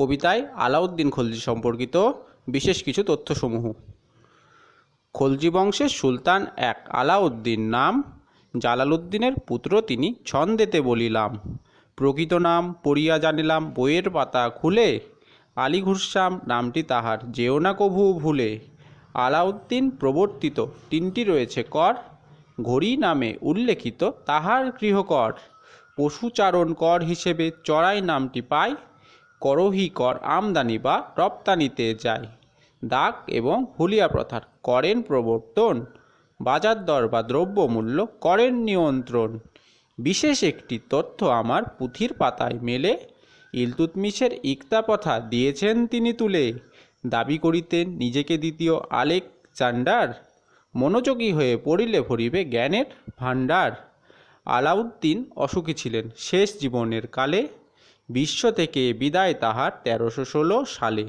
কবিতায় আলাউদ্দিন খলজি সম্পর্কিত বিশেষ কিছু তথ্যসমূহ। খলজি বংশের সুলতান এক আলাউদ্দিন, নাম জালালউদ্দিনের পুত্র তিনি, ছন্দেতে বলিলাম। প্রকৃত নাম পড়িয়া জানিলাম বইয়ের পাতা খুলে, আলী ঘুরশ্যাম নামটি তাহার যেও না কভু ভুলে। আলাউদ্দিন প্রবর্তিত তিনটি রয়েছে কর, ঘড়ি নামে উল্লেখিত তাহার গৃহকর। পশুচারণ কর হিসেবে চড়াই নামটি পায়, করহি কর আমদানি বা রপ্তানিতে যায়। দাগ এবং হুলিয়া প্রথার করেন প্রবর্তন, বাজার দর বা দ্রব্যমূল্য করেন নিয়ন্ত্রণ। বিশেষ একটি তথ্য আমার পুঁথির পাতায় মেলে, ইলতুৎমিশের ইকতা প্রথা দিয়েছেন তিনি তুলে। দাবি করিতেন নিজেকে দ্বিতীয় আলেকজান্ডার, মনোযোগী হয়ে পড়িলে ভরিবে জ্ঞানের ভাণ্ডার। আলাউদ্দিন অসুখী ছিলেন শেষ জীবনের কালে, বিশ্ব থেকে বিদায় তাহার 1316 সালে।